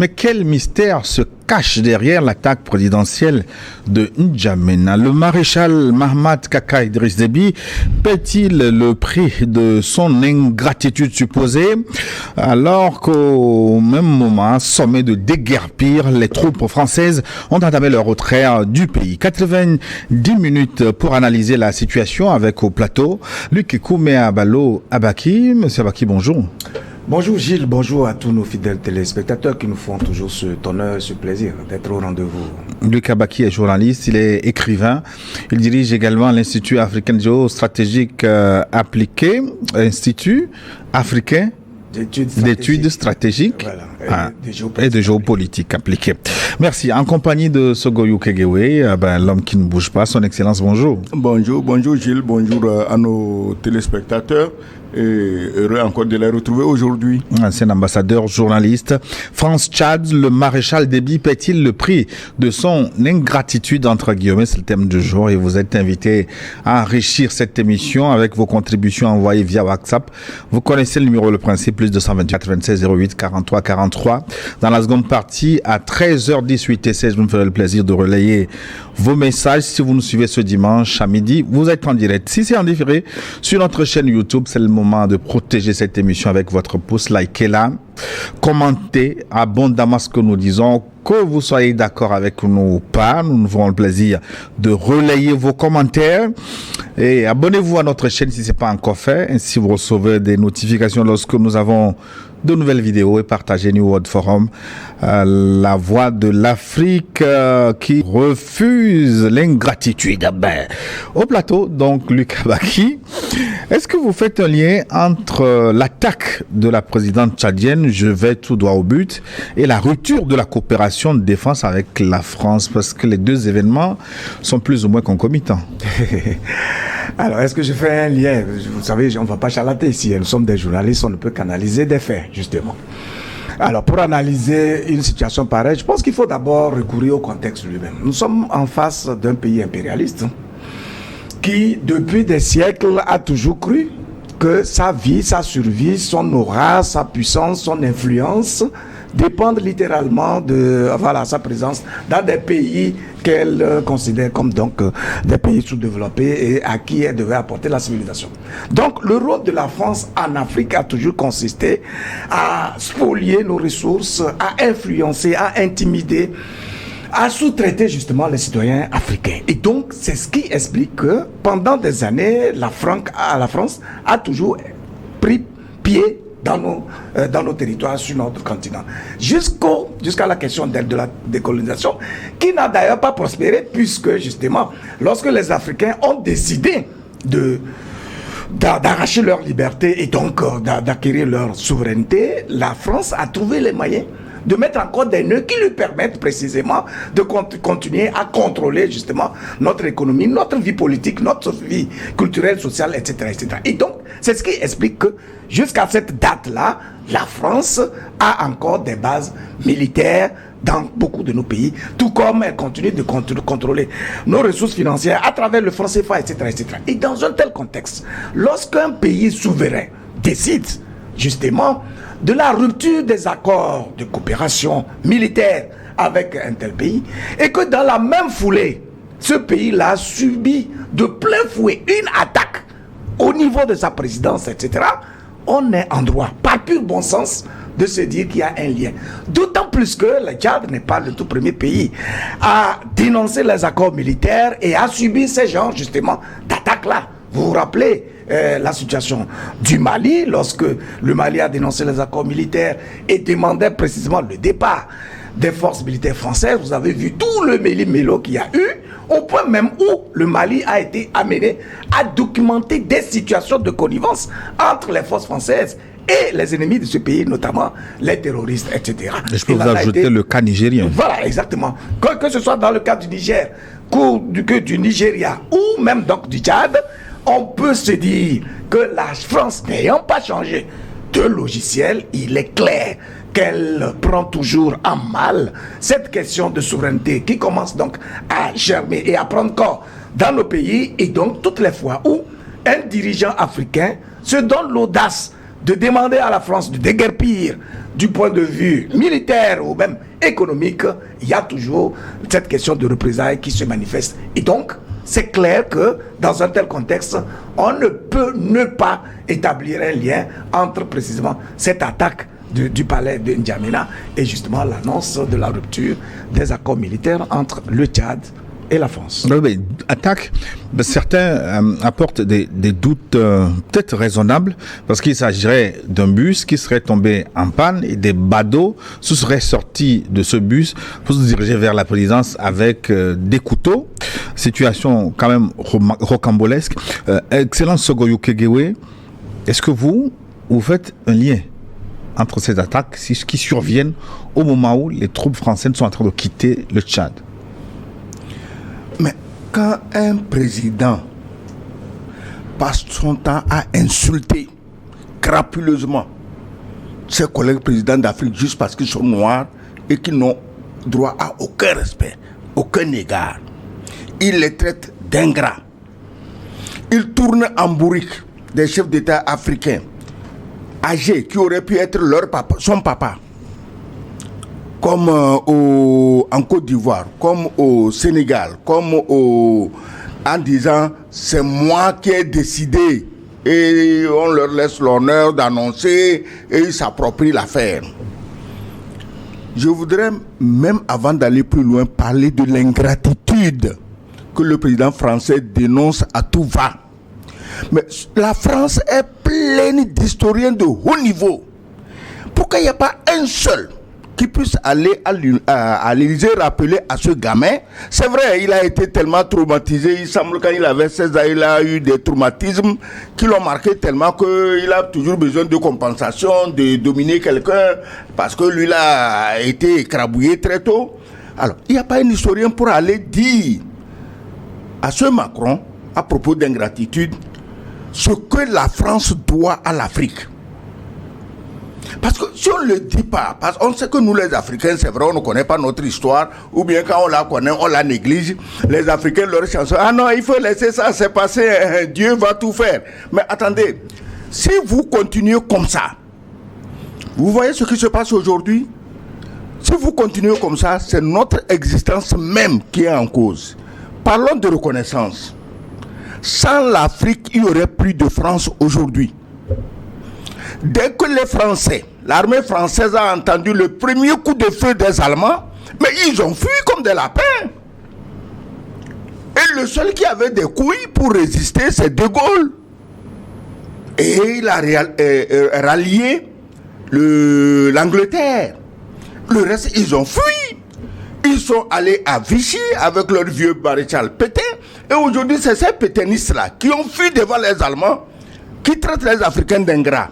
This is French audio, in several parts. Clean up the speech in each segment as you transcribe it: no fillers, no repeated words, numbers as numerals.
Mais quel mystère se cache derrière l'attaque présidentielle de N'Djamena? Le maréchal Mahamat Kaka Idriss Déby paie-t-il le prix de son ingratitude supposée alors qu'au même moment, sommet de déguerpir, les troupes françaises ont entamé leur retrait du pays. 90 minutes pour analyser la situation avec au plateau Luc Koumé Abalo Abaki. Monsieur Abaki, bonjour. Bonjour Gilles, bonjour à tous nos fidèles téléspectateurs qui nous font toujours cet honneur, ce plaisir d'être au rendez-vous. Luc Abaki est journaliste, il est écrivain, il dirige également l'Institut africain de géostratégique appliqué, Institut africain d'études stratégiques et de géopolitique appliquée. Merci. En compagnie de Sogoyou Kegewe, l'homme qui ne bouge pas, son excellence, bonjour. Bonjour Gilles, bonjour à nos téléspectateurs. Et heureux encore de les retrouver aujourd'hui. Ancien ambassadeur, journaliste. France Tchad, le maréchal Déby paie-t-il le prix de son ingratitude, entre guillemets, c'est le thème du jour, et vous êtes invité à enrichir cette émission avec vos contributions envoyées via WhatsApp. Vous connaissez le numéro, le principe, plus 228 96 08 43 43. Dans la seconde partie, à 13h18 et 16, vous me ferez le plaisir de relayer vos messages. Si vous nous suivez ce dimanche à midi, vous êtes en direct. Si c'est en différé, sur notre chaîne YouTube, c'est le moment de protéger cette émission avec votre pouce, likez-la, commentez abondamment ce que nous disons, que vous soyez d'accord avec nous ou pas, nous nous aurons le plaisir de relayer vos commentaires et abonnez-vous à notre chaîne si ce n'est pas encore fait, ainsi vous recevez des notifications lorsque nous avons de nouvelles vidéos et partagez New World Forum, la voix de l'Afrique qui refuse l'ingratitude. Au plateau, donc, Luc Abaki, est-ce que vous faites un lien entre l'attaque de la présidente tchadienne, je vais tout droit au but, et la rupture de la coopération de défense avec la France? Parce que les deux événements sont plus ou moins concomitants. Alors, est-ce que je fais un lien? Vous savez, on ne va pas charlater ici. Nous sommes des journalistes, on ne peut qu'analyser des faits, justement. Alors, pour analyser une situation pareille, je pense qu'il faut d'abord recourir au contexte lui-même. Nous sommes en face d'un pays impérialiste qui, depuis des siècles, a toujours cru que sa vie, sa survie, son aura, sa puissance, son influence dépendent littéralement de sa présence dans des pays qu'elle considère comme donc des pays sous-développés et à qui elle devait apporter la civilisation. Donc le rôle de la France en Afrique a toujours consisté à spolier nos ressources, à influencer, à intimider, à sous-traiter justement les citoyens africains. Et donc c'est ce qui explique que pendant des années, la France a toujours pris pied dans nos territoires, sur notre continent. Jusqu'à la question de la décolonisation, qui n'a d'ailleurs pas prospéré, puisque justement, lorsque les Africains ont décidé d'arracher leur liberté et donc d'acquérir leur souveraineté, la France a trouvé les moyens de mettre encore des nœuds qui lui permettent précisément de continuer à contrôler justement notre économie, notre vie politique, notre vie culturelle, sociale, etc. etc. Et donc, c'est ce qui explique que jusqu'à cette date-là, la France a encore des bases militaires dans beaucoup de nos pays, tout comme elle continue de contrôler nos ressources financières à travers le franc CFA, etc., etc. Et dans un tel contexte, lorsqu'un pays souverain décide justement de la rupture des accords de coopération militaire avec un tel pays, et que dans la même foulée, ce pays-là subit de plein fouet une attaque au niveau de sa présidence, etc., on est en droit, par pur bon sens, de se dire qu'il y a un lien. D'autant plus que le Tchad n'est pas le tout premier pays à dénoncer les accords militaires et à subir ces genres, justement, d'attaques-là. Vous vous rappelez la situation du Mali, lorsque le Mali a dénoncé les accords militaires et demandait précisément le départ des forces militaires françaises. Vous avez vu tout le méli-mélo qu'il y a eu, au point même où le Mali a été amené à documenter des situations de connivence entre les forces françaises et les ennemis de ce pays, notamment les terroristes, etc. Et je peux vous ajouter le cas nigérien. Voilà, exactement. Que ce soit dans le cas du Niger, que du Nigeria, ou même donc du Tchad, on peut se dire que la France n'ayant pas changé de logiciel, il est clair qu'elle prend toujours en mal cette question de souveraineté qui commence donc à germer et à prendre corps dans nos pays. Et donc toutes les fois où un dirigeant africain se donne l'audace de demander à la France de déguerpir du point de vue militaire ou même économique, il y a toujours cette question de représailles qui se manifeste. Et donc, c'est clair que dans un tel contexte, on ne peut ne pas établir un lien entre précisément cette attaque du palais de N'Djamena et justement l'annonce de la rupture des accords militaires entre le Tchad et la France. Oui, mais attaque, certains apportent des doutes peut-être raisonnables parce qu'il s'agirait d'un bus qui serait tombé en panne et des badauds se seraient sortis de ce bus pour se diriger vers la présidence avec des couteaux. Situation quand même rocambolesque. Excellence Sogoyou Kegewe, est-ce que vous faites un lien entre ces attaques qui surviennent au moment où les troupes françaises sont en train de quitter le Tchad? Mais quand un président passe son temps à insulter crapuleusement ses collègues présidents d'Afrique juste parce qu'ils sont noirs et qu'ils n'ont droit à aucun respect, aucun égard, il les traite d'ingrats. Il tourne en bourrique des chefs d'État africains âgés qui auraient pu être son papa, comme en Côte d'Ivoire, comme au Sénégal, en disant c'est moi qui ai décidé, et on leur laisse l'honneur d'annoncer et ils s'approprient l'affaire. Je voudrais même, avant d'aller plus loin, parler de l'ingratitude que le président français dénonce à tout va. Mais la France est pleine d'historiens de haut niveau. Pourquoi il n'y a pas un seul qui puisse aller à l'Élysée rappeler à ce gamin? C'est vrai, il a été tellement traumatisé. Il semble quand il avait 16 ans, il a eu des traumatismes qui l'ont marqué tellement qu'il a toujours besoin de compensation, de dominer quelqu'un, parce que lui, là, a été écrabouillé très tôt. Alors, il n'y a pas un historien pour aller dire à ce Macron, à propos d'ingratitude, ce que la France doit à l'Afrique. Parce que si on ne le dit pas, parce qu'on sait que nous les Africains, c'est vrai, on ne connaît pas notre histoire, ou bien quand on la connaît, on la néglige. Les Africains, leur chanson, ah non, il faut laisser ça, c'est passé, Dieu va tout faire. Mais attendez, si vous continuez comme ça, vous voyez ce qui se passe aujourd'hui? Si vous continuez comme ça, c'est notre existence même qui est en cause. Parlons de reconnaissance. Sans l'Afrique, il n'y aurait plus de France aujourd'hui. Dès que les Français, l'armée française a entendu le premier coup de feu des Allemands, mais ils ont fui comme des lapins. Et le seul qui avait des couilles pour résister, c'est De Gaulle. Et il a rallié l'Angleterre. Le reste, ils ont fui. Ils sont allés à Vichy avec leur vieux maréchal Pétain. Et aujourd'hui, c'est ces pétainistes-là qui ont fui devant les Allemands, qui traitent les Africains d'ingrats.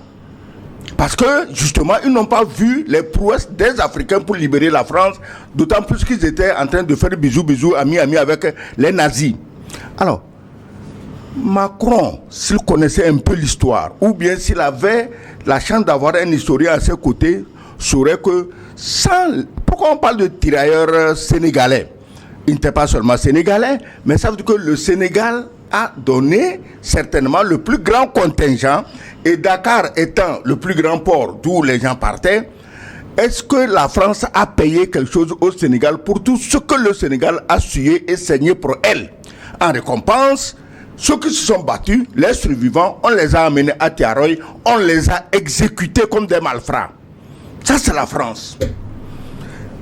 Parce que, justement, ils n'ont pas vu les prouesses des Africains pour libérer la France, d'autant plus qu'ils étaient en train de faire bisous, ami avec les nazis. Alors, Macron, s'il connaissait un peu l'histoire, ou bien s'il avait la chance d'avoir un historien à ses côtés, saurait que pourquoi on parle de tirailleurs sénégalais? Il n'était pas seulement sénégalais, mais ça veut dire que le Sénégal a donné certainement le plus grand contingent, et Dakar étant le plus grand port d'où les gens partaient, est-ce que la France a payé quelque chose au Sénégal pour tout ce que le Sénégal a sué et saigné pour elle? En récompense, ceux qui se sont battus, les survivants, on les a amenés à Tiaroy, on les a exécutés comme des malfrats. Ça, c'est la France.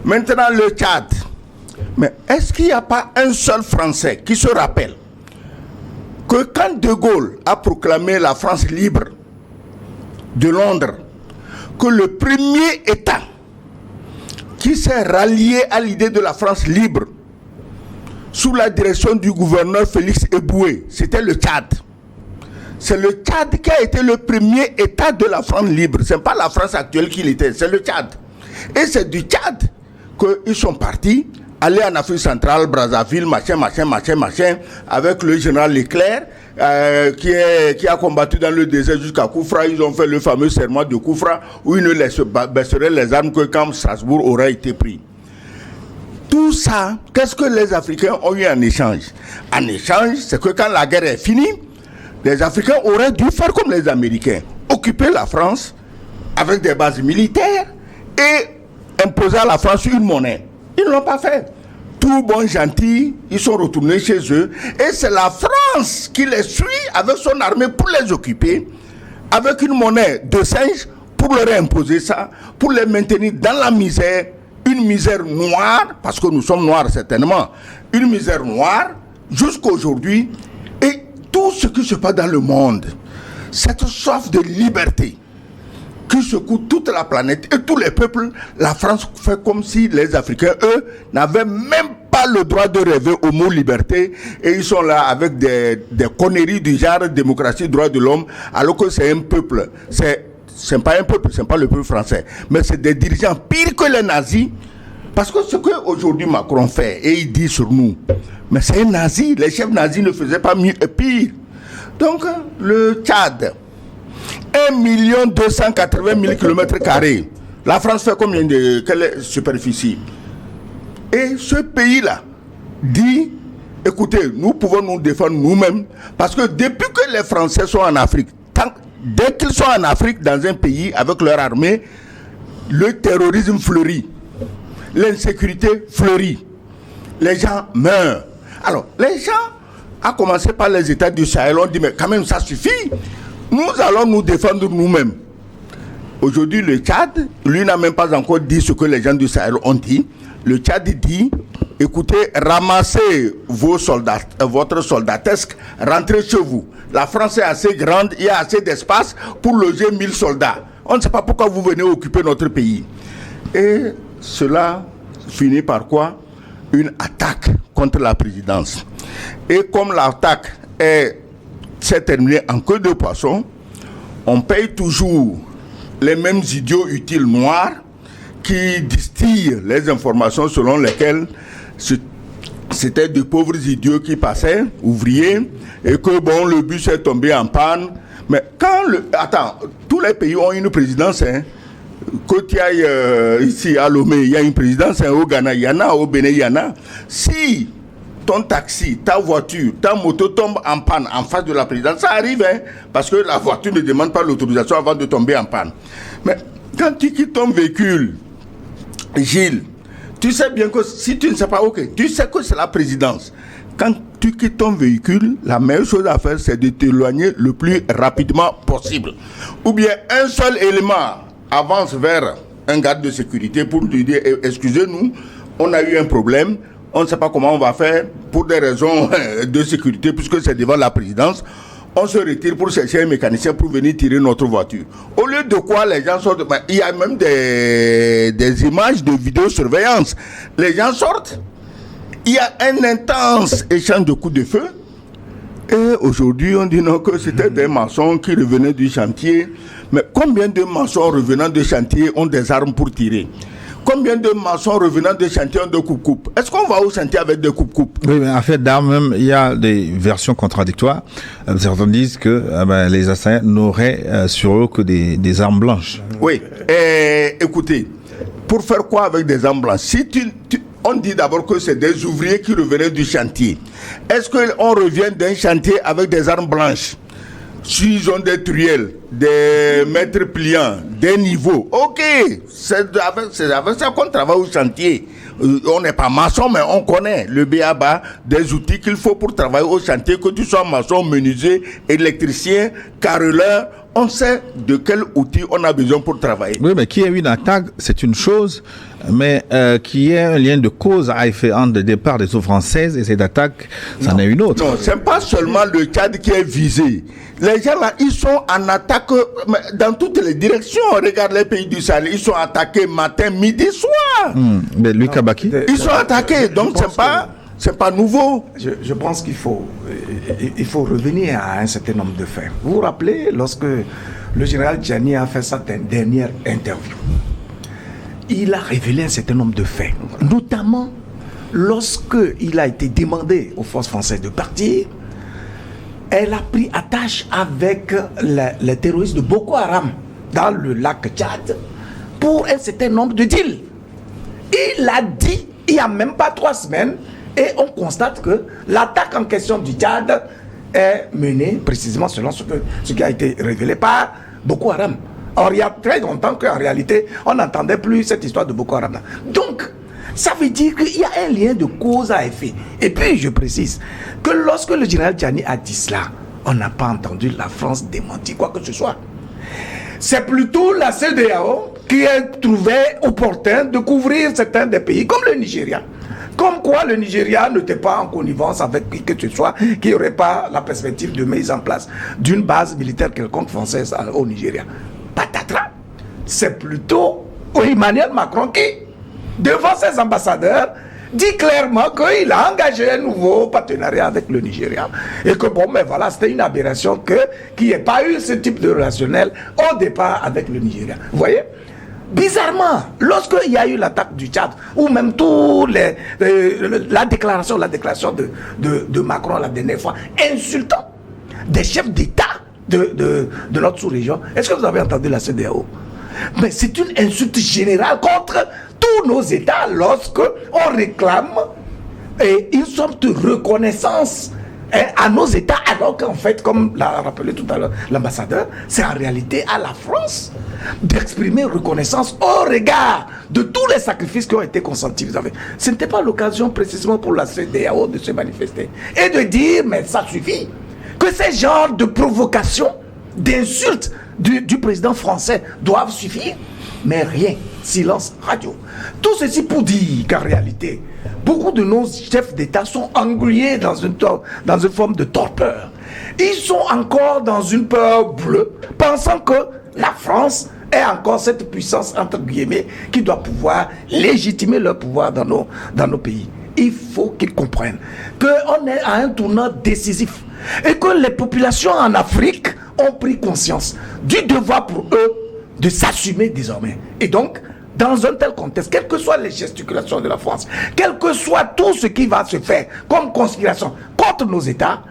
Maintenant, le Tchad. Mais est-ce qu'il n'y a pas un seul Français qui se rappelle que quand De Gaulle a proclamé la France libre de Londres, que le premier État qui s'est rallié à l'idée de la France libre sous la direction du gouverneur Félix Eboué, c'était le Tchad. C'est le Tchad qui a été le premier État de la France libre. Ce n'est pas la France actuelle qui l'était, c'est le Tchad. Et c'est du Tchad qu'ils sont partis, aller en Afrique centrale, Brazzaville, machin, avec le général Leclerc, qui a combattu dans le désert jusqu'à Koufra. Ils ont fait le fameux serment de Koufra, où ils ne baisseraient les armes que quand Strasbourg aurait été pris. Tout ça, qu'est-ce que les Africains ont eu en échange? En échange, c'est que quand la guerre est finie, les Africains auraient dû faire comme les Américains, occuper la France avec des bases militaires et imposer à la France une monnaie. Ils ne l'ont pas fait. Tout bon gentil, ils sont retournés chez eux. Et c'est la France qui les suit avec son armée pour les occuper, avec une monnaie de singe, pour leur imposer ça, pour les maintenir dans la misère, une misère noire, parce que nous sommes noirs certainement, une misère noire, jusqu'aujourd'hui. Et tout ce qui se passe dans le monde, cette soif de liberté qui secoue toute la planète et tous les peuples, la France fait comme si les Africains, eux, n'avaient même pas le droit de rêver au mot liberté, et ils sont là avec des conneries du genre démocratie, droit de l'homme, alors que c'est un peuple, c'est pas un peuple, c'est pas le peuple français, mais c'est des dirigeants pires que les nazis, parce que ce qu'aujourd'hui Macron fait, et il dit sur nous, mais c'est un nazi, les chefs nazis ne faisaient pas mieux et pire. Donc, le Tchad, 1 280 000 km². La France fait combien de... Quelle superficie? Et ce pays-là dit, écoutez, nous pouvons nous défendre nous-mêmes, parce que depuis que les Français sont en Afrique, dès qu'ils sont en Afrique, dans un pays, avec leur armée, le terrorisme fleurit, l'insécurité fleurit, les gens meurent. Alors, les gens, à commencer par les États du Sahel, ont dit, mais quand même, ça suffit. Nous allons nous défendre nous-mêmes. Aujourd'hui, le Tchad, lui n'a même pas encore dit ce que les gens du Sahel ont dit. Le Tchad dit, écoutez, ramassez vos soldats, votre soldatesque, rentrez chez vous. La France est assez grande, il y a assez d'espace pour loger 1000 soldats. On ne sait pas pourquoi vous venez occuper notre pays. Et cela finit par quoi? Une attaque contre la présidence. Et comme l'attaque s'est terminée en queue de poisson, on paye toujours les mêmes idiots utiles noirs qui distillent les informations selon lesquelles c'était de pauvres idiots qui passaient, ouvriers, et que bon, le bus est tombé en panne. Mais quand tous les pays ont une présidence, hein. Que tu ailles ici à Lomé, il y a une présidence, hein, au Ghana, il y en a, au Bénin, il y en a. Si ton taxi, ta voiture, ta moto tombe en panne en face de la présidence, ça arrive, hein, parce que la voiture ne demande pas l'autorisation avant de tomber en panne. Mais quand tu quittes ton véhicule, Gilles, tu sais bien que si tu ne sais pas, ok, tu sais que c'est la présidence. Quand tu quittes ton véhicule, la meilleure chose à faire, c'est de t'éloigner le plus rapidement possible. Ou bien un seul élément avance vers un garde de sécurité pour lui dire, excusez-nous, on a eu un problème, on ne sait pas comment on va faire pour des raisons de sécurité, puisque c'est devant la présidence. On se retire pour chercher un mécanicien pour venir tirer notre voiture. Au lieu de quoi les gens sortent, il y a même des images de vidéosurveillance. Les gens sortent, il y a un intense échange de coups de feu. Et aujourd'hui, on dit non, que c'était des maçons qui revenaient du chantier. Mais combien de maçons revenant du chantier ont des armes pour tirer? Combien de maçons revenant de chantier ont des coupe-coupe? Est-ce qu'on va au chantier avec des coupe-coupe? Oui, mais en fait, d'armes, même, il y a des versions contradictoires. Certains disent que les assaillants n'auraient sur eux que des armes blanches. Oui, écoutez, pour faire quoi avec des armes blanches? Si on dit d'abord que c'est des ouvriers qui revenaient du chantier. Est-ce qu'on revient d'un chantier avec des armes blanches? S'ils ont des truelles, des mètres pliants, des niveaux, ok, c'est avec ça qu'on travaille au chantier. On n'est pas maçon, mais on connaît le b.a.-ba des outils qu'il faut pour travailler au chantier, que tu sois maçon, menuisier, électricien, carreleur, on sait de quel outil on a besoin pour travailler. Oui, mais qu'il y ait une attaque, c'est une chose, mais qu'il y ait un lien de cause à effet entre le départ des eaux françaises et cette attaque, c'en est une autre. Non, c'est pas seulement le Tchad qui est visé. Les gens là, ils sont en attaque dans toutes les directions. Regarde les pays du Sahel, ils sont attaqués matin, midi, soir. Mais Louis Kabaki, ils sont attaqués, donc c'est pas nouveau. Je pense qu'il faut revenir à un certain nombre de faits. Vous vous rappelez, lorsque le général Tchiani a fait sa dernière interview, il a révélé un certain nombre de faits, notamment lorsqu'il a été demandé aux forces françaises de partir. Elle a pris attache avec les terroristes de Boko Haram dans le lac Tchad pour un certain nombre de deals. Il a dit, il n'y a même pas 3 semaines, et on constate que l'attaque en question du Tchad est menée précisément selon ce qui a été révélé par Boko Haram. Or, il y a très longtemps qu'en réalité, on n'entendait plus cette histoire de Boko Haram. Donc, ça veut dire qu'il y a un lien de cause à effet. Et puis, je précise que lorsque le général Tchiani a dit cela, on n'a pas entendu la France démentir quoi que ce soit. C'est plutôt la CEDEAO qui a trouvé opportun de couvrir certains des pays, comme le Nigeria. Comme quoi le Nigeria n'était pas en connivence avec qui que ce soit, qui n'aurait pas la perspective de mise en place d'une base militaire quelconque française au Nigeria. Patatras, c'est plutôt Emmanuel Macron qui, devant ses ambassadeurs, dit clairement qu'il a engagé un nouveau partenariat avec le Nigeria. Et que bon, mais voilà, c'était une aberration qu'il n'y ait pas eu ce type de relationnel au départ avec le Nigeria. Vous voyez? Bizarrement, lorsqu'il y a eu l'attaque du Tchad, ou même la déclaration de Macron la dernière fois, insultant des chefs d'État de notre sous-région, est-ce que vous avez entendu la CEDEAO? Mais c'est une insulte générale contre tous nos États lorsque on réclame une sorte de reconnaissance à nos États, alors qu'en fait, comme l'a rappelé tout à l'heure l'ambassadeur, c'est en réalité à la France d'exprimer reconnaissance au regard de tous les sacrifices qui ont été consentis. Vous savez, ce n'était pas l'occasion précisément pour la CEDEAO de se manifester et de dire, mais ça suffit, que ces genres de provocations, d'insultes du président français doivent suffire, mais rien, silence radio. Tout ceci pour dire qu'en réalité, beaucoup de nos chefs d'État sont englués dans une forme de torpeur. Ils sont encore dans une peur bleue, pensant que la France est encore cette puissance, entre guillemets, qui doit pouvoir légitimer leur pouvoir dans nos pays. Il faut qu'ils comprennent qu'on est à un tournant décisif et que les populations en Afrique ont pris conscience du devoir pour eux de s'assumer désormais. Et donc, dans un tel contexte, quelles que soient les gesticulations de la France, quel que soit tout ce qui va se faire comme conspiration contre nos États,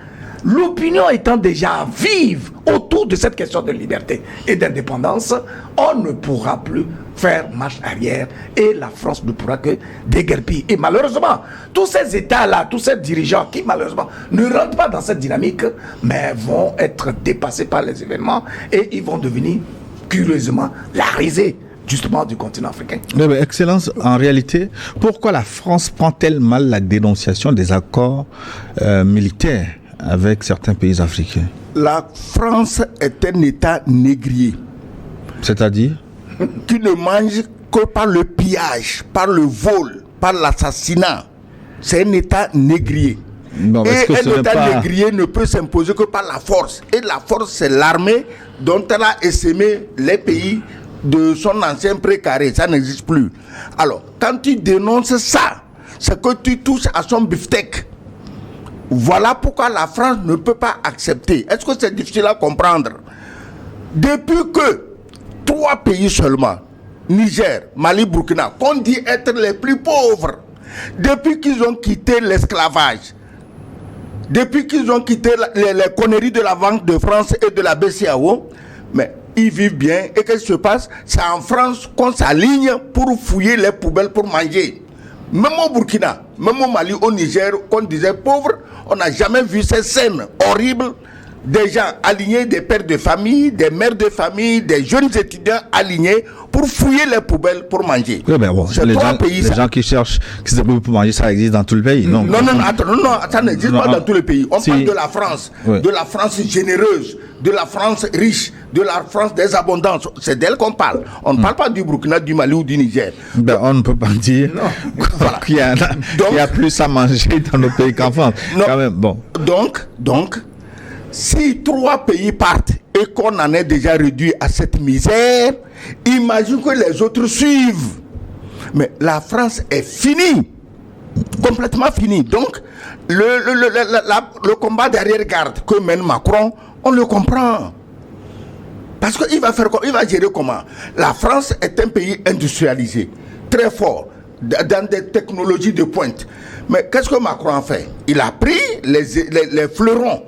l'opinion étant déjà vive autour de cette question de liberté et d'indépendance, on ne pourra plus faire marche arrière et la France ne pourra que déguerpir. Et malheureusement, tous ces États-là, tous ces dirigeants qui malheureusement ne rentrent pas dans cette dynamique, mais vont être dépassés par les événements et ils vont devenir curieusement la risée justement du continent africain. Mais Excellence, en réalité, pourquoi la France prend-elle mal la dénonciation des accords militaires avec certains pays africains? La France est un État négrier. C'est-à-dire? Qui ne mange que par le pillage, par le vol, par l'assassinat. C'est un État négrier. Non, et un État négrier ne peut s'imposer que par la force. Et la force, c'est l'armée dont elle a essaimé les pays de son ancien précaré. Ça n'existe plus. Alors, quand tu dénonces ça, c'est que tu touches à son beefsteak. Voilà pourquoi la France ne peut pas accepter. Est-ce que c'est difficile à comprendre? Depuis que 3 pays seulement, Niger, Mali, Burkina, qu'on dit être les plus pauvres, depuis qu'ils ont quitté l'esclavage, depuis qu'ils ont quitté les conneries de la Banque de France et de la BCEAO, mais ils vivent bien. Et qu'est-ce qui se passe? C'est en France qu'on s'aligne pour fouiller les poubelles pour manger. Même au Burkina, même au Mali, au Niger, qu'on disait pauvres, on n'a jamais vu ces scènes horribles. Des gens alignés, des pères de famille, des mères de famille, des jeunes étudiants alignés pour fouiller les poubelles pour manger. Oui, mais bon, les gens qui cherchent, qui se débrouillent pour manger, ça existe dans tout le pays, non? Non, ça n'existe pas dans tout le pays. On parle de la France, de la France généreuse, de la France riche, de la France des abondances. C'est d'elle qu'on parle. On ne parle pas du Burkina, du Mali ou du Niger. Ben, on ne peut pas dire qu'il y a plus à manger dans nos pays qu'en France. Quand même, bon. Donc, si 3 pays partent et qu'on en est déjà réduit à cette misère, imagine que les autres suivent. Mais la France est finie, complètement finie. Donc, le combat d'arrière-garde que mène Macron, on le comprend. Parce qu'il va faire quoi? Il va gérer comment? La France est un pays industrialisé, très fort, dans des technologies de pointe. Mais qu'est-ce que Macron a fait? Il a pris les fleurons.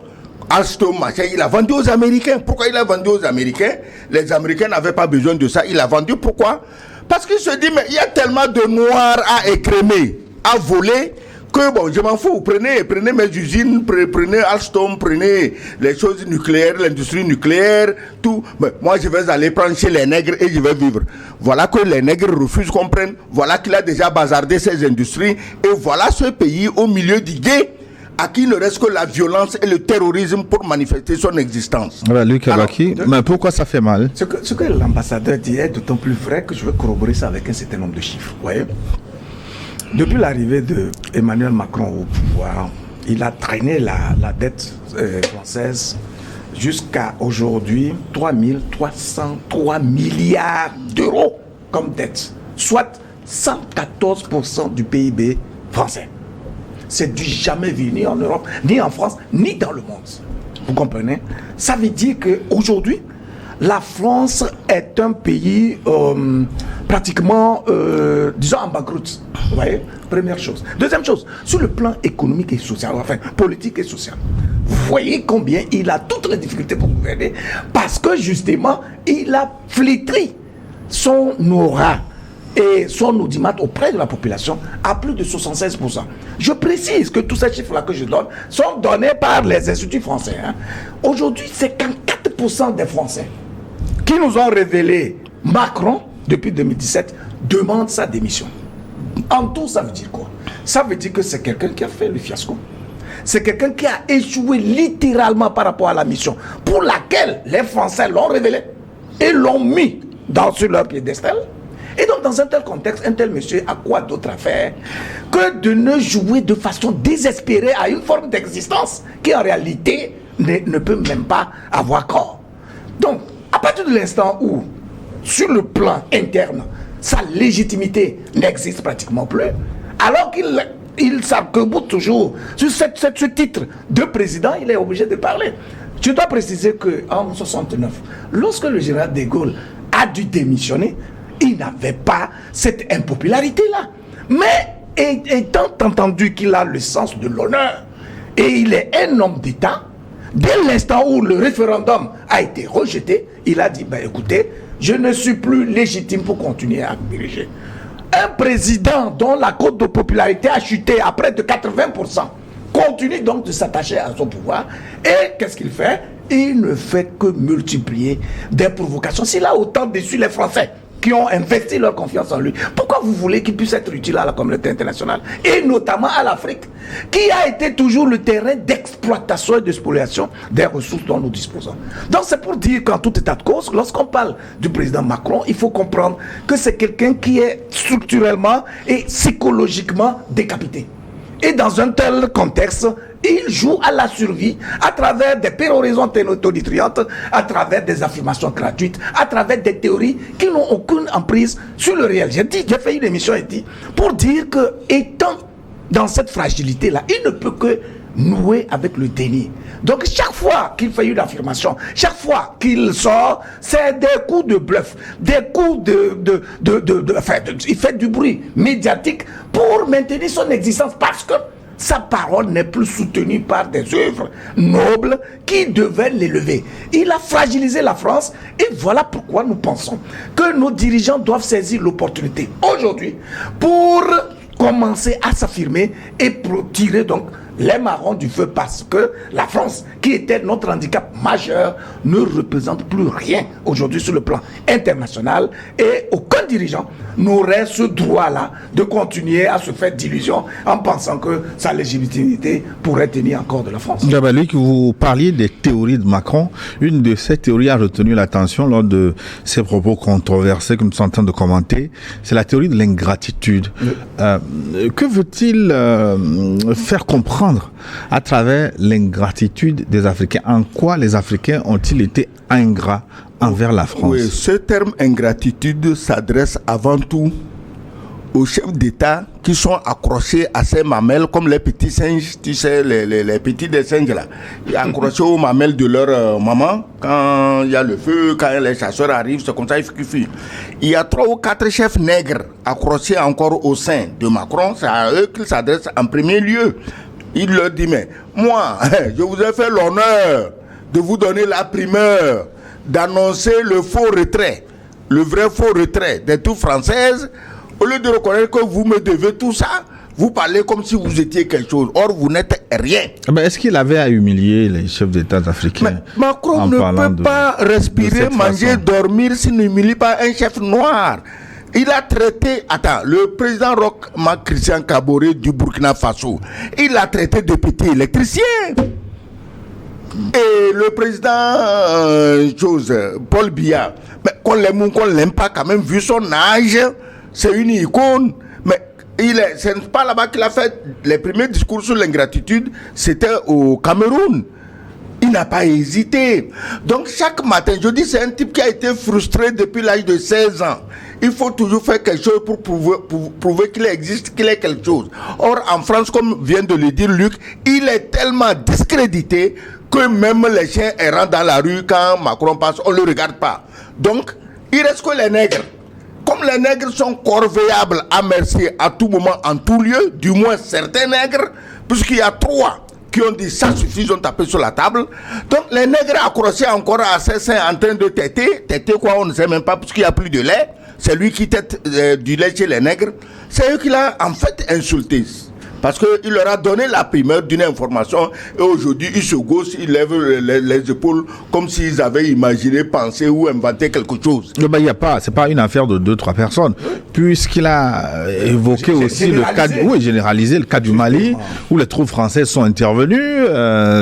Alstom, il a vendu aux Américains. Pourquoi il a vendu aux Américains? Les Américains n'avaient pas besoin de ça. Il a vendu, pourquoi? Parce qu'il se dit, mais il y a tellement de noirs à écrémer, à voler, Que bon, je m'en fous, prenez mes usines, prenez Alstom, prenez les choses nucléaires, l'industrie nucléaire, tout. Mais moi, je vais aller prendre chez les nègres et je vais vivre. Voilà que les nègres refusent qu'on prenne. Voilà qu'il a déjà bazardé ces industries. Et voilà ce pays au milieu du gué, à qui ne reste que la violence et le terrorisme pour manifester son existence. Voilà, Luc Abaki, mais pourquoi ça fait mal? Ce que l'ambassadeur dit est d'autant plus vrai que je veux corroborer ça avec un certain nombre de chiffres. Vous voyez, depuis l'arrivée d'Emmanuel Macron au pouvoir, il a traîné la dette française jusqu'à aujourd'hui 3 milliards d'euros comme dette, soit 114% du PIB français. C'est du jamais vu, ni en Europe, ni en France, ni dans le monde. Vous comprenez? Ça veut dire qu'aujourd'hui, la France est un pays pratiquement, disons, en banqueroute. Vous voyez? Première chose. Deuxième chose, sur le plan économique et social, enfin, politique et social, vous voyez combien il a toutes les difficultés pour gouverner parce que, justement, il a flétri son aura et son audimat auprès de la population à plus de 76%. Je précise que tous ces chiffres-là que je donne sont donnés par les instituts français. Aujourd'hui, c'est 54% des Français qui nous ont révélé Macron depuis 2017 demandent sa démission. En tout, ça veut dire quoi? Ça veut dire que c'est quelqu'un qui a fait le fiasco. C'est quelqu'un qui a échoué littéralement par rapport à la mission pour laquelle les Français l'ont révélé et l'ont mis sur leur piédestal. Et donc, dans un tel contexte, un tel monsieur a quoi d'autre à faire que de ne jouer de façon désespérée à une forme d'existence qui, en réalité, ne peut même pas avoir corps. Donc, à partir de l'instant où, sur le plan interne, sa légitimité n'existe pratiquement plus, alors qu'il s'arc-boute toujours sur ce titre de président, il est obligé de parler. Je dois préciser qu'en 1969, lorsque le général de Gaulle a dû démissionner, il n'avait pas cette impopularité-là. Mais étant entendu qu'il a le sens de l'honneur et il est un homme d'État, dès l'instant où le référendum a été rejeté, il a dit, écoutez, je ne suis plus légitime pour continuer à diriger. Un président dont la cote de popularité a chuté à près de 80% continue donc de s'attacher à son pouvoir. Et qu'est-ce qu'il fait? Il ne fait que multiplier des provocations. S'il a autant déçu les Français qui ont investi leur confiance en lui, pourquoi vous voulez qu'il puisse être utile à la communauté internationale et notamment à l'Afrique, qui a été toujours le terrain d'exploitation et de spoliation des ressources dont nous disposons? Donc c'est pour dire qu'en tout état de cause, lorsqu'on parle du président Macron, il faut comprendre que c'est quelqu'un qui est structurellement et psychologiquement décapité. Et dans un tel contexte, il joue à la survie à travers des péroraisons tonitruantes, à travers des affirmations gratuites, à travers des théories qui n'ont aucune emprise sur le réel. J'ai fait une émission pour dire que, étant dans cette fragilité-là, il ne peut que nouer avec le déni. Donc chaque fois qu'il fait une affirmation, chaque fois qu'il sort, c'est des coups de bluff, des coups il fait du bruit médiatique pour maintenir son existence parce que sa parole n'est plus soutenue par des œuvres nobles qui devaient l'élever. Il a fragilisé la France et voilà pourquoi nous pensons que nos dirigeants doivent saisir l'opportunité aujourd'hui pour commencer à s'affirmer et pour tirer donc les marrons du feu parce que la France, qui était notre handicap majeur, ne représente plus rien aujourd'hui sur le plan international et aucun dirigeant n'aurait ce droit-là de continuer à se faire d'illusions en pensant que sa légitimité pourrait tenir encore de la France. Luc, vous parliez des théories de Macron. Une de ces théories a retenu l'attention lors de ses propos controversés que nous sommes en train de commenter. C'est la théorie de l'ingratitude. Que veut-il faire comprendre à travers l'ingratitude des Africains? En quoi les Africains ont-ils été ingrats envers la France? Oui, ce terme ingratitude s'adresse avant tout aux chefs d'État qui sont accrochés à ces mamelles comme les petits singes, tu sais, les petits des singes là, accrochés aux mamelles de leur maman quand il y a le feu, quand les chasseurs arrivent, c'est comme ça qu'ils fuient. Il y a 3 ou 4 chefs nègres accrochés encore au sein de Macron, c'est à eux qu'il s'adresse en premier lieu. Il leur dit, mais moi, je vous ai fait l'honneur de vous donner la primeur d'annoncer le faux retrait, le vrai faux retrait des troupes françaises. Au lieu de reconnaître que vous me devez tout ça, Vous parlez comme si vous étiez quelque chose. Or, vous n'êtes rien. Mais est-ce qu'il avait à humilier les chefs d'État africains? Mais Macron ne peut pas respirer, manger, dormir s'il n'humilie pas un chef noir. Il a traité, le président Roch Marc Christian Kaboré du Burkina Faso, il l'a traité de petit électricien. Et le président Paul Biya, qu'on l'aime ou qu'on l'aime pas, quand même, vu son âge, c'est une icône. Mais ce n'est pas là-bas qu'il a fait les premiers discours sur l'ingratitude, c'était au Cameroun. Il n'a pas hésité. Donc chaque matin, je dis, c'est un type qui a été frustré depuis l'âge de 16 ans. Il faut toujours faire quelque chose pour prouver qu'il existe, qu'il est quelque chose. Or, en France, comme vient de le dire Luc, il est tellement discrédité que même les chiens errant dans la rue, quand Macron passe, on ne le regarde pas. Donc, il reste que les nègres. Comme les nègres sont corvéables à merci à tout moment, en tout lieu, du moins certains nègres, puisqu'il y a 3 qui ont dit ça suffit, ils ont tapé sur la table. Donc les nègres accrochés encore à ses seins en train de téter quoi, on ne sait même pas, puisqu'il n'y a plus de lait. C'est lui qui tète du lait chez les nègres. C'est eux qui l'ont en fait insulté. Parce qu'il leur a donné la primeur d'une information et aujourd'hui ils se gossent, ils lèvent les épaules comme s'ils avaient imaginé, pensé ou inventé quelque chose. Il y a pas, c'est pas une affaire de 2-3 personnes, puisqu'il a évoqué aussi le cas, généralisé le cas du Mali, où les troupes françaises sont intervenues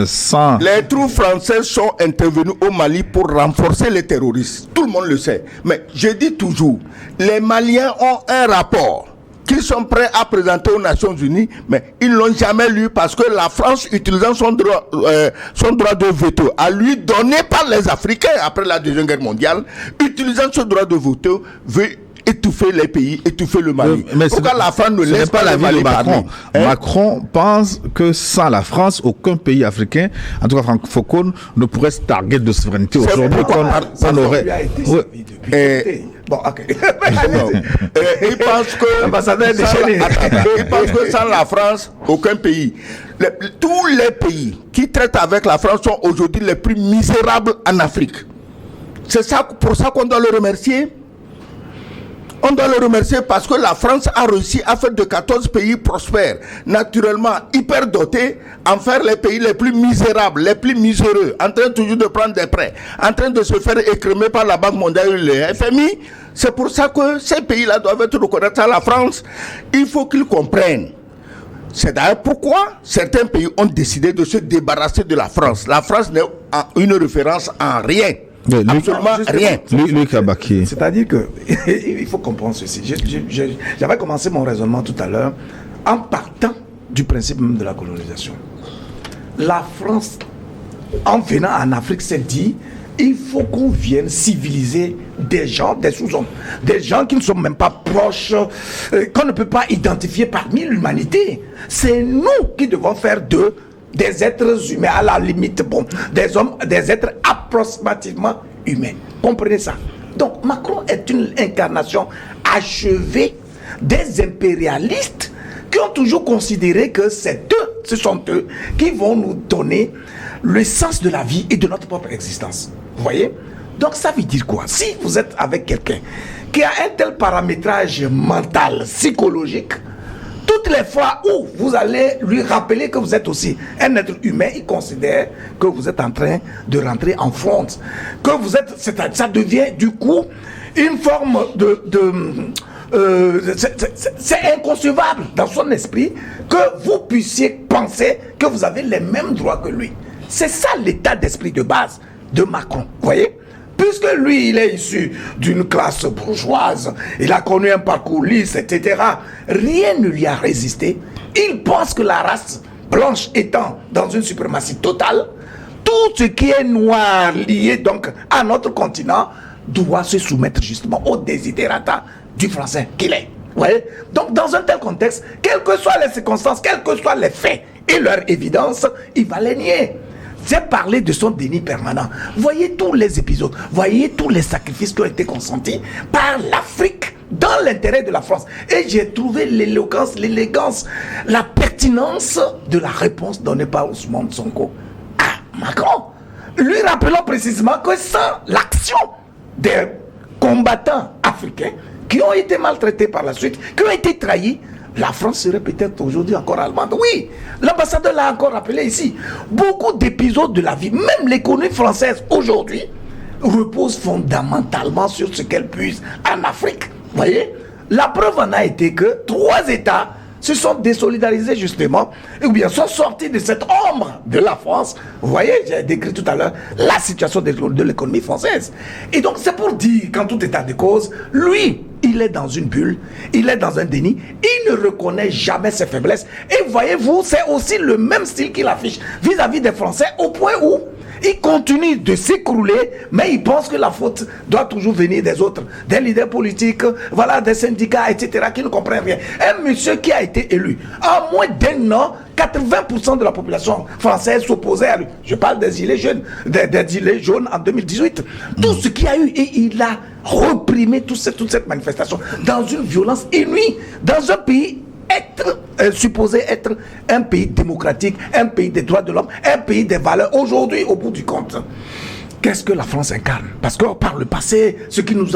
sans. Les troupes françaises sont intervenues au Mali pour renforcer les terroristes. Tout le monde le sait. Mais je dis toujours, les Maliens ont un rapport qu'ils sont prêts à présenter aux Nations Unies, mais ils ne l'ont jamais lu parce que la France, utilisant son droit de veto, à lui donné par les Africains après la Deuxième Guerre mondiale, utilisant ce droit de veto, veut étouffer les pays, étouffer le Mali. Mais pourquoi la France ne laisse pas la le Mali Macron? Macron pense que sans la France, aucun pays africain, en tout cas francophone, ne pourrait se targuer de souveraineté aujourd'hui. On aurait été bon, ok. Il pense que sans la France, aucun pays. Tous les pays qui traitent avec la France sont aujourd'hui les plus misérables en Afrique. C'est ça, pour ça qu'on doit le remercier. On doit le remercier parce que la France a réussi à faire de 14 pays prospères, naturellement hyper dotés, en faire les pays les plus misérables, les plus miséreux, en train toujours de prendre des prêts, en train de se faire écrémer par la Banque mondiale et le FMI. C'est pour ça que ces pays-là doivent être reconnus à la France. Il faut qu'ils comprennent. C'est d'ailleurs pourquoi certains pays ont décidé de se débarrasser de la France. La France n'est une référence en rien. Absolument rien. C'est-à-dire que il faut comprendre ceci. J'avais commencé mon raisonnement tout à l'heure en partant du principe même de la colonisation. La France, en venant en Afrique, s'est dit il faut qu'on vienne civiliser des gens, des sous-hommes, des gens qui ne sont même pas proches, qu'on ne peut pas identifier parmi l'humanité. C'est nous qui devons faire d'eux des êtres humains, à la limite, bon, des hommes, des êtres approximativement humains. Comprenez ça? Donc Macron est une incarnation achevée des impérialistes qui ont toujours considéré que ce sont eux qui vont nous donner le sens de la vie et de notre propre existence. Vous voyez? Donc ça veut dire quoi? Si vous êtes avec quelqu'un qui a un tel paramétrage mental, psychologique, toutes les fois où vous allez lui rappeler que vous êtes aussi un être humain, il considère que vous êtes en train de rentrer en fronte. Que vous êtes, ça devient du coup une forme c'est inconcevable dans son esprit que vous puissiez penser que vous avez les mêmes droits que lui. C'est ça l'état d'esprit de base de Macron, vous voyez? Puisque lui, il est issu d'une classe bourgeoise, il a connu un parcours lisse, etc. Rien ne lui a résisté. Il pense que la race blanche étant dans une suprématie totale, tout ce qui est noir lié donc à notre continent doit se soumettre justement au desiderata du français qu'il est. Vous voyez? Donc dans un tel contexte, quelles que soient les circonstances, quels que soient les faits et leur évidence, il va les nier. J'ai parlé de son déni permanent. Voyez tous les épisodes, voyez tous les sacrifices qui ont été consentis par l'Afrique dans l'intérêt de la France. Et j'ai trouvé l'éloquence, l'élégance, la pertinence de la réponse donnée par Ousmane Sonko à Macron. Lui rappelant précisément que sans l'action des combattants africains qui ont été maltraités par la suite, qui ont été trahis, la France serait peut-être aujourd'hui encore allemande. Oui, l'ambassadeur l'a encore rappelé ici. Beaucoup d'épisodes de la vie, même l'économie française aujourd'hui, repose fondamentalement sur ce qu'elle puise en Afrique. Vous voyez, la preuve en a été que 3 États se sont désolidarisés justement, ou bien sont sortis de cette ombre de la France. Vous voyez, j'ai décrit tout à l'heure la situation de l'économie française. Et donc c'est pour dire qu'en tout état de cause, lui, il est dans une bulle, il est dans un déni, il ne reconnaît jamais ses faiblesses. Et voyez-vous, c'est aussi le même style qu'il affiche vis-à-vis des Français, au point où il continue de s'écrouler, mais il pense que la faute doit toujours venir des autres, des leaders politiques, voilà, des syndicats, etc., qui ne comprennent rien. Un monsieur qui a été élu, en moins d'1 an, 80% de la population française s'opposait à lui. Je parle des gilets jaunes, des gilets jaunes en 2018. Tout ce qu'il y a eu, et il a reprimé toute cette manifestation dans une violence inouïe, dans un pays supposé être un pays démocratique, un pays des droits de l'homme, un pays des valeurs. Aujourd'hui, au bout du compte, qu'est-ce que la France incarne? Parce que par le passé, ce qui nous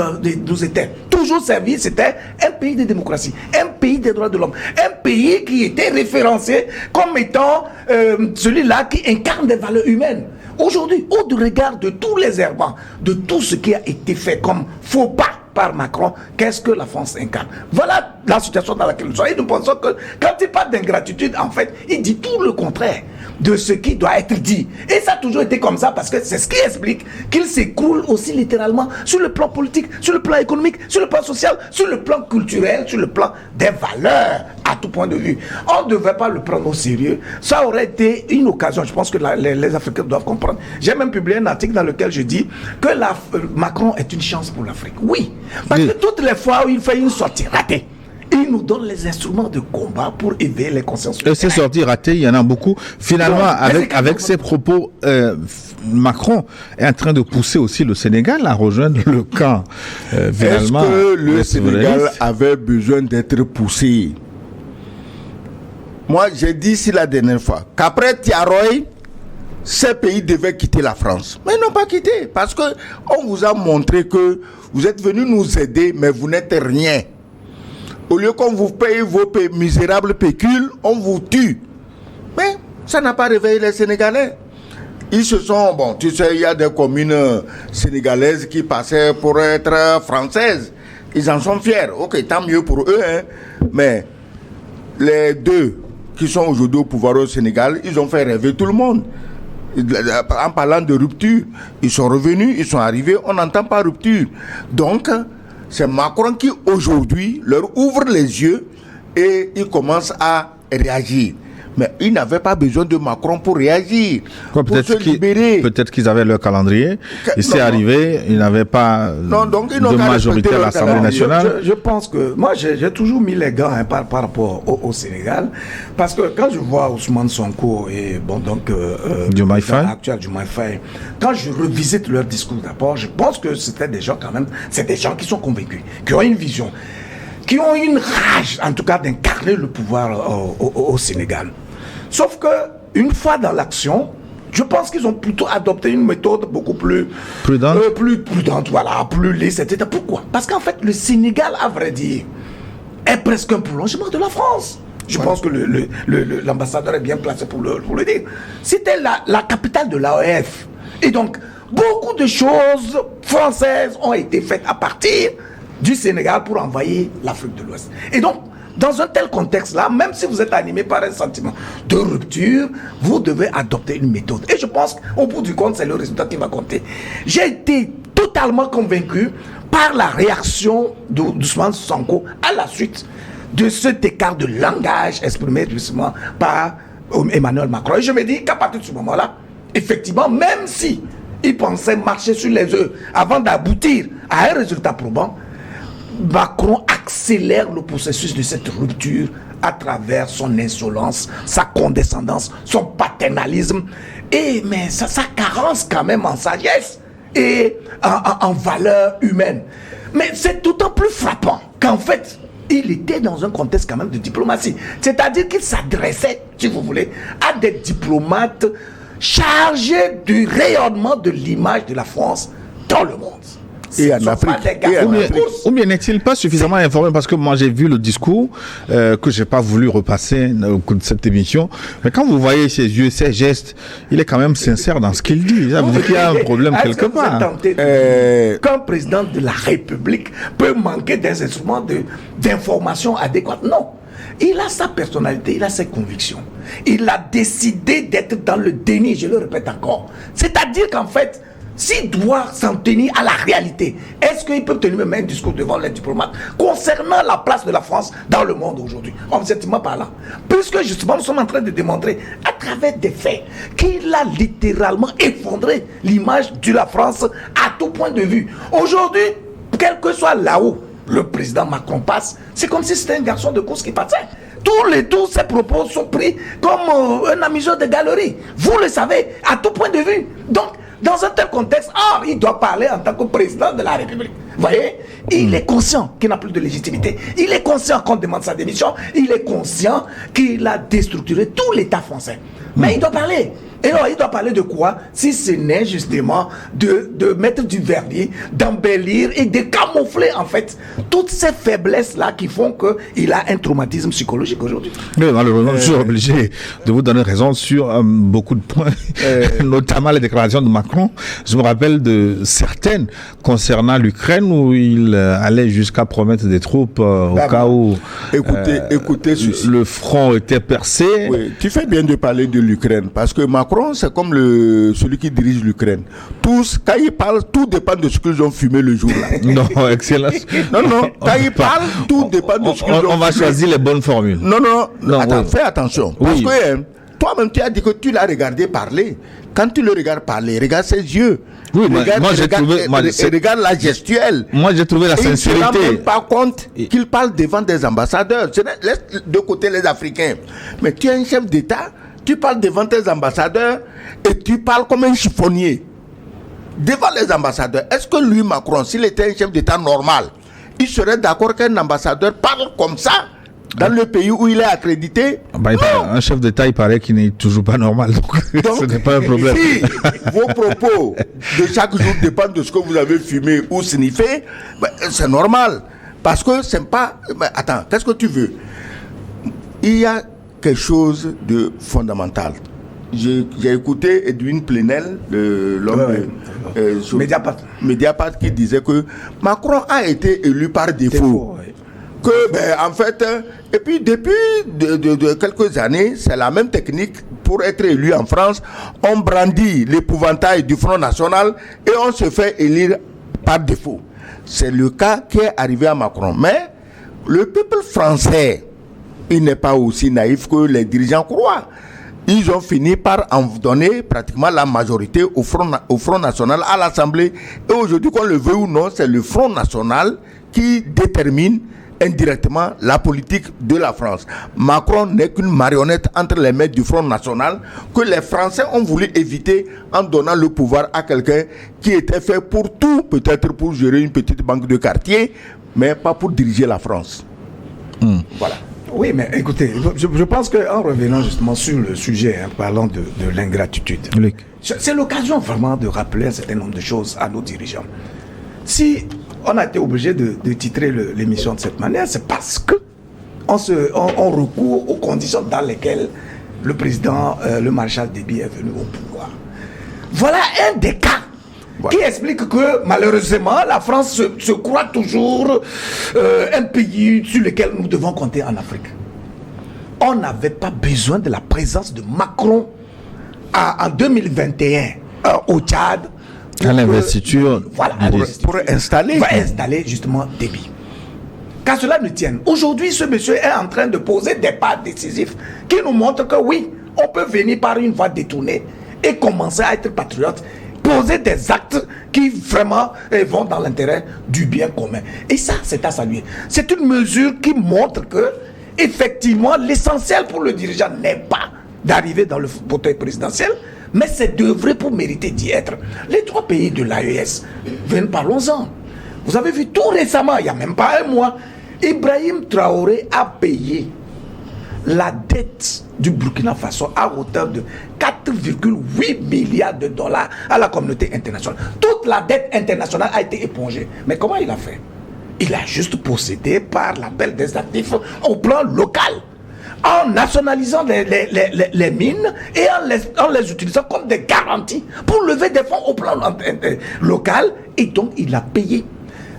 était toujours servi, c'était un pays de démocratie, un pays des droits de l'homme, un pays qui était référencé comme étant celui-là qui incarne des valeurs humaines. Aujourd'hui, au regard de tous les errements, de tout ce qui a été fait comme faux pas par Macron, qu'est-ce que la France incarne? Voilà la situation dans laquelle nous sommes. Et nous pensons que quand il parle d'ingratitude, en fait, il dit tout le contraire de ce qui doit être dit. Et ça a toujours été comme ça parce que c'est ce qui explique qu'il s'écroule aussi littéralement sur le plan politique, sur le plan économique, sur le plan social, sur le plan culturel, sur le plan des valeurs à tout point de vue. On ne devait pas le prendre au sérieux. Ça aurait été une occasion, je pense que les Africains doivent comprendre. J'ai même publié un article dans lequel je dis que Macron est une chance pour l'Afrique. Oui. Parce que toutes les fois où il fait une sortie ratée, il nous donne les instruments de combat pour éveiller les consciences. Et ces sorties ratées, il y en a beaucoup. Finalement, avec ses propos, Macron est en train de pousser aussi le Sénégal à rejoindre le camp. Est-ce que le Sénégal avait besoin d'être poussé? Moi, j'ai dit ici la dernière fois qu'après Tiaroy, ces pays devaient quitter la France. Mais ils n'ont pas quitté parce que on vous a montré que vous êtes venus nous aider, mais vous n'êtes rien. Au lieu qu'on vous paye vos misérables pécules, on vous tue. Mais ça n'a pas réveillé les Sénégalais. Ils se sont, bon, tu sais, il y a des communes sénégalaises qui passaient pour être françaises. Ils en sont fiers. Ok, tant mieux pour eux, hein. Mais les 2 qui sont aujourd'hui au pouvoir au Sénégal, ils ont fait rêver tout le monde. En parlant de rupture, ils sont revenus, ils sont arrivés, on n'entend pas rupture. Donc, c'est Macron qui aujourd'hui leur ouvre les yeux et il commence à réagir. Mais ils n'avaient pas besoin de Macron pour réagir, pour se libérer. Peut-être qu'ils avaient leur calendrier. Il s'est arrivé, ils n'avaient pas de majorité à l'Assemblée nationale. Je pense que moi, j'ai toujours mis les gants par rapport au Sénégal. Parce que quand je vois Ousmane Sonko et Diomaye Faye, actuel Diomaye Faye, quand je revisite leur discours d'abord, je pense que c'était des gens quand même, c'est des gens qui sont convaincus, qui ont une vision, qui ont une rage, en tout cas, d'incarner le pouvoir au Sénégal. Sauf que, une fois dans l'action, je pense qu'ils ont plutôt adopté une méthode beaucoup plus prudente, voilà, plus lisse, etc. Pourquoi? Parce qu'en fait, le Sénégal, à vrai dire, est presque un prolongement de la France. Je pense que l'ambassadeur est bien placé pour le dire. C'était la capitale de l'AOF. Et donc, beaucoup de choses françaises ont été faites à partir du Sénégal pour envahir l'Afrique de l'Ouest. Et donc, dans un tel contexte-là, même si vous êtes animé par un sentiment de rupture, vous devez adopter une méthode. Et je pense qu'au bout du compte, c'est le résultat qui va compter. J'ai été totalement convaincu par la réaction d'Ousmane Sonko à la suite de cet écart de langage exprimé justement par Emmanuel Macron. Et je me dis qu'à partir de ce moment-là, effectivement, même si il pensait marcher sur les œufs avant d'aboutir à un résultat probant, Macron accélère le processus de cette rupture à travers son insolence, sa condescendance, son paternalisme, mais sa carence quand même en sagesse et en valeur humaine. Mais c'est d'autant plus frappant qu'en fait, il était dans un contexte quand même de diplomatie. C'est-à-dire qu'il s'adressait, si vous voulez, à des diplomates chargés du rayonnement de l'image de la France dans le monde. Et en Afrique. Ou bien n'est-il pas suffisamment informé? Parce que moi, j'ai vu le discours que j'ai pas voulu repasser au cours de cette émission. Mais quand vous voyez ses yeux, ses gestes, il est quand même sincère dans ce qu'il dit. Ça veut dire qu'il y a un problème quelque part. Qu'un président de la République peut manquer des instruments d'information adéquates? Non. Il a sa personnalité, il a ses convictions. Il a décidé d'être dans le déni, je le répète encore. C'est-à-dire qu'en fait, s'il doit s'en tenir à la réalité, est-ce qu'il peut tenir même un discours devant les diplomates concernant la place de la France dans le monde aujourd'hui? Objectivement parlant. Puisque justement nous sommes en train de démontrer à travers des faits qu'il a littéralement effondré l'image de la France à tout point de vue. Aujourd'hui, quel que soit là-haut le président Macron passe, c'est comme si c'était un garçon de course qui passait. Tous ses propos sont pris comme un amuseur de galerie. Vous le savez, à tout point de vue. Donc, dans un tel contexte, il doit parler en tant que président de la République. Vous voyez, il est conscient qu'il n'a plus de légitimité. Il est conscient qu'on demande sa démission. Il est conscient qu'il a déstructuré tout l'État français. Mais il doit parler. Et alors, il doit parler de quoi? Si ce n'est justement de mettre du vernis, d'embellir et de camoufler en fait toutes ces faiblesses-là qui font qu'il a un traumatisme psychologique aujourd'hui. Oui, malheureusement, je suis obligé de vous donner raison sur beaucoup de points, notamment les déclarations de Macron. Je me rappelle de certaines concernant l'Ukraine où il allait jusqu'à promettre des troupes au cas où écoutez ceci. Le front était percé. Oui, tu fais bien de parler de l'Ukraine parce que Macron, c'est comme celui qui dirige l'Ukraine. Tous, quand ils parlent, tout dépend de ce qu'ils ont fumé le jour-là. Non, excellent. Non, quand ils parlent, tout dépend de ce qu'ils ont fumé. On va choisir les bonnes formules. Non, attends, fais attention. Parce que toi-même, tu as dit que tu l'as regardé parler. Quand tu le regardes parler, regarde ses yeux. Oui, regarde la gestuelle. Moi, j'ai trouvé la sincérité. Il ne se rend même pas compte qu'il parle devant des ambassadeurs. Laisse de côté les Africains. Mais tu es un chef d'État. Tu parles devant tes ambassadeurs et tu parles comme un chiffonnier. Devant les ambassadeurs, est-ce que lui, Macron, s'il était un chef d'État normal, il serait d'accord qu'un ambassadeur parle comme ça dans le pays où il est accrédité? Un chef d'État, il paraît qu'il n'est toujours pas normal. Donc ce n'est pas un problème. Si vos propos de chaque jour dépendent de ce que vous avez fumé ou sniffé, c'est normal. Parce que c'est pas... attends, qu'est-ce que tu veux? Il y a quelque chose de fondamental. J'ai écouté Edwin Plenel, l'homme de Mediapart, qui disait que Macron a été élu par défaut. Que, en fait, et puis depuis de quelques années, c'est la même technique pour être élu en France. On brandit l'épouvantail du Front National et on se fait élire par défaut. C'est le cas qui est arrivé à Macron. Mais le peuple français, il n'est pas aussi naïf que les dirigeants croient. Ils ont fini par en donner pratiquement la majorité au Front National à l'Assemblée. Et aujourd'hui, qu'on le veut ou non, c'est le Front National qui détermine indirectement la politique de la France. Macron n'est qu'une marionnette entre les mains du Front National que les Français ont voulu éviter en donnant le pouvoir à quelqu'un qui était fait pour tout, peut-être pour gérer une petite banque de quartier, mais pas pour diriger la France. Voilà. Oui, mais écoutez, je pense qu'en revenant justement sur le sujet, parlant de l'ingratitude, c'est l'occasion vraiment de rappeler un certain nombre de choses à nos dirigeants. Si on a été obligé de titrer l'émission de cette manière, c'est parce que on recourt aux conditions dans lesquelles le président, le maréchal Déby est venu au pouvoir. Voilà un des cas qui explique que malheureusement la France se croit toujours un pays sur lequel nous devons compter en Afrique. On n'avait pas besoin de la présence de Macron en 2021 au Tchad à l'investiture, pour installer justement Déby. Qu'à cela ne tienne, aujourd'hui ce monsieur est en train de poser des pas décisifs qui nous montrent que oui, on peut venir par une voie détournée et commencer à être patriote, poser des actes qui vraiment vont dans l'intérêt du bien commun. Et ça, c'est à saluer. C'est une mesure qui montre que, effectivement, l'essentiel pour le dirigeant n'est pas d'arriver dans le fauteuil présidentiel, mais c'est d'œuvrer pour mériter d'y être. Les 3 pays de l'AES, parlons-en. Vous avez vu tout récemment, il n'y a même pas un mois, Ibrahim Traoré a payé la dette du Burkina Faso à hauteur de 4,8 milliards de dollars à la communauté internationale. Toute la dette internationale a été épongée. Mais comment il a fait? Il a juste procédé par l'appel des actifs au plan local, en nationalisant les mines et en les utilisant comme des garanties pour lever des fonds au plan local. Et donc, il a payé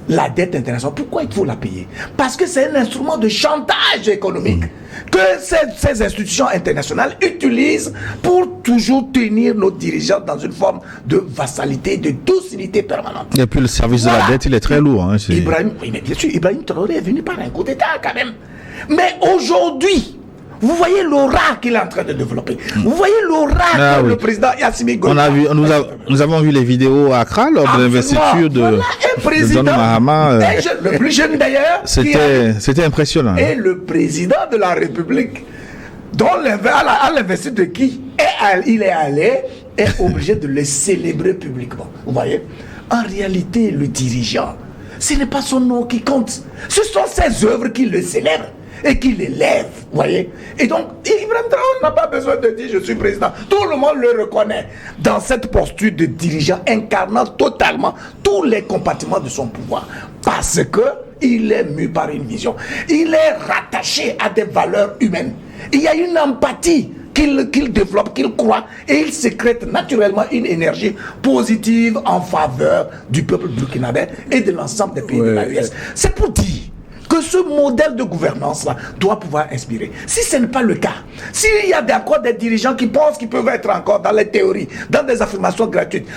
la dette internationale. Pourquoi il faut la payer? Parce que c'est un instrument de chantage économique que ces institutions internationales utilisent pour toujours tenir nos dirigeants dans une forme de vassalité, de docilité permanente. Et puis le service de la dette, il est très lourd. Hein, Ibrahim, oui, mais bien sûr, Ibrahim Traoré est venu par un coup d'État quand même. Mais aujourd'hui, vous voyez l'aura qu'il est en train de développer. Vous voyez l'aura que le président Yassimi Goïta. Nous avons vu les vidéos à Accra lors de l'investiture de John Mahama. Le plus jeune d'ailleurs. C'était impressionnant. Et le président de la République, à l'investiture de qui il est allé, est obligé de le célébrer publiquement. Vous voyez? En réalité, le dirigeant, ce n'est pas son nom qui compte. Ce sont ses œuvres qui le célèbrent et qui l'élève, vous voyez. Et donc, Ibrahim Traoré n'a pas besoin de dire « je suis président ». Tout le monde le reconnaît dans cette posture de dirigeant incarnant totalement tous les compartiments de son pouvoir. Parce que il est mu par une vision. Il est rattaché à des valeurs humaines. Il y a une empathie qu'il développe, qu'il croit, et il sécrète naturellement une énergie positive en faveur du peuple burkinabé et de l'ensemble des pays de l'AES. C'est pour dire que ce modèle de gouvernance-là doit pouvoir inspirer. Si ce n'est pas le cas, s'il y a encore des dirigeants qui pensent qu'ils peuvent être encore dans les théories, dans des affirmations gratuites,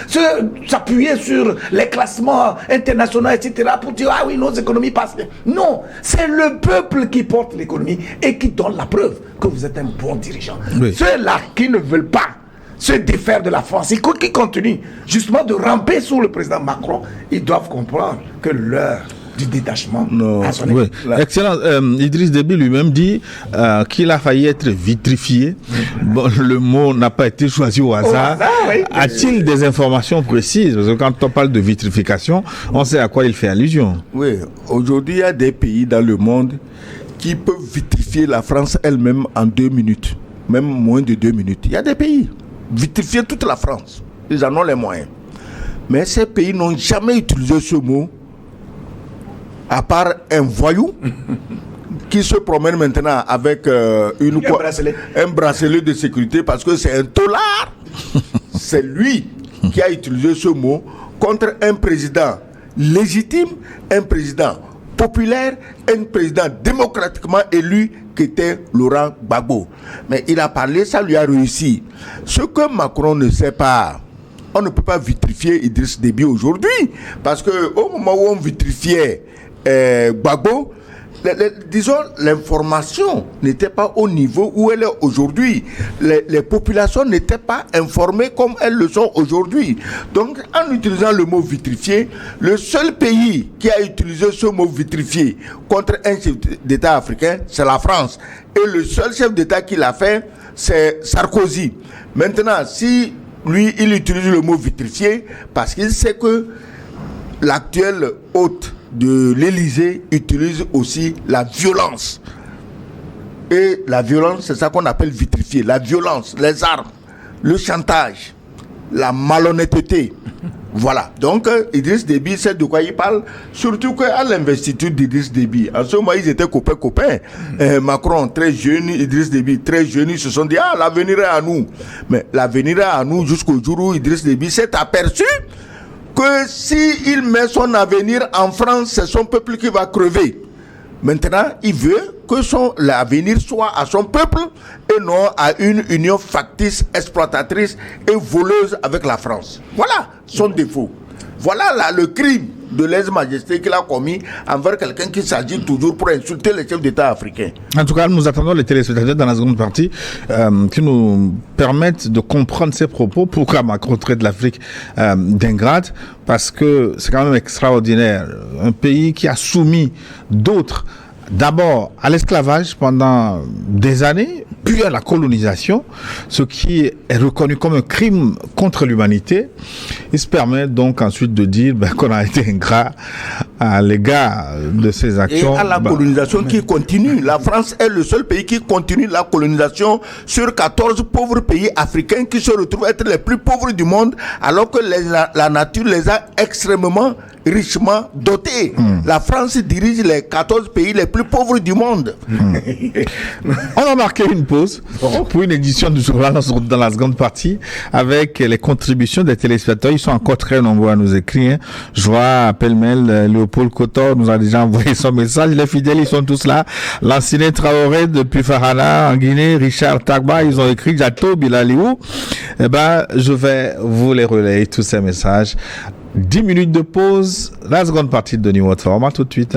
s'appuyer sur les classements internationaux, etc., pour dire, ah oui, nos économies passent bien. Non, c'est le peuple qui porte l'économie et qui donne la preuve que vous êtes un bon dirigeant. Oui. Ceux-là qui ne veulent pas se défaire de la France, et qui continuent justement de ramper sous le président Macron, ils doivent comprendre que l'heure du détachement. Oui. Excellent. Idriss Déby lui-même dit qu'il a failli être vitrifié. Bon, le mot n'a pas été choisi au hasard. Oui. A-t-il des informations précises? Parce que quand on parle de vitrification, on sait à quoi il fait allusion. Oui. Aujourd'hui, il y a des pays dans le monde qui peuvent vitrifier la France elle-même en 2 minutes. Même moins de 2 minutes. Il y a des pays. Vitrifier toute la France. Ils en ont les moyens. Mais ces pays n'ont jamais utilisé ce mot, à part un voyou qui se promène maintenant avec un bracelet de sécurité parce que c'est un tolard. C'est lui qui a utilisé ce mot contre un président légitime, un président populaire, un président démocratiquement élu qui était Laurent Gbagbo. Mais il a parlé, ça lui a réussi. Ce que Macron ne sait pas, on ne peut pas vitrifier Idriss Déby aujourd'hui, parce qu'au moment où on vitrifiait Gbagbo, disons, l'information n'était pas au niveau où elle est aujourd'hui. Les populations n'étaient pas informées comme elles le sont aujourd'hui. Donc, en utilisant le mot vitrifié, le seul pays qui a utilisé ce mot vitrifié contre un chef d'État africain, c'est la France. Et le seul chef d'État qui l'a fait, c'est Sarkozy. Maintenant, si lui, il utilise le mot vitrifié, parce qu'il sait que l'actuel hôte de l'Élysée utilise aussi la violence. Et la violence, c'est ça qu'on appelle vitrifier. La violence, les armes, le chantage, la malhonnêteté. Voilà. Donc, Idriss Déby sait de quoi il parle. Surtout qu'à l'investiture d'Idriss Déby, en ce moment, ils étaient copains. Macron, très jeune, Idriss Déby, très jeune, ils se sont dit, ah, l'avenir est à nous. Mais l'avenir est à nous jusqu'au jour où Idriss Déby s'est aperçu que s'il met son avenir en France, c'est son peuple qui va crever. Maintenant, il veut que l'avenir soit à son peuple et non à une union factice, exploitatrice et voleuse avec la France. Voilà son défaut. Voilà là, le crime de lèse-majesté qu'il a commis envers quelqu'un qui s'agit toujours pour insulter les chefs d'État africains. En tout cas, nous attendons les téléspectateurs dans la seconde partie qui nous permettent de comprendre ces propos. Pourquoi Macron traite l'Afrique d'ingrate? Parce que c'est quand même extraordinaire. Un pays qui a soumis d'autres d'abord à l'esclavage pendant des années, appuient la colonisation, ce qui est reconnu comme un crime contre l'humanité. Il se permet donc ensuite de dire qu'on a été ingrat à l'égard de ces actions. Et à la colonisation qui continue. La France est le seul pays qui continue la colonisation sur 14 pauvres pays africains qui se retrouvent être les plus pauvres du monde, alors que la nature les a extrêmement richement dotés. La France dirige les 14 pays les plus pauvres du monde. On a marqué une pause pour une édition du journal dans la seconde partie avec les contributions des téléspectateurs. Ils sont encore très nombreux à nous écrire. Je vois pêle-mêle Léopold Kotor nous a déjà envoyé son message. Les fidèles, ils sont tous là. L'ancien Traoré depuis Farana en Guinée, Richard Tagba, ils ont écrit Jato Bilaliou. Je vais vous les relayer tous ces messages. 10 minutes de pause, la seconde partie de New World Forum. À tout de suite.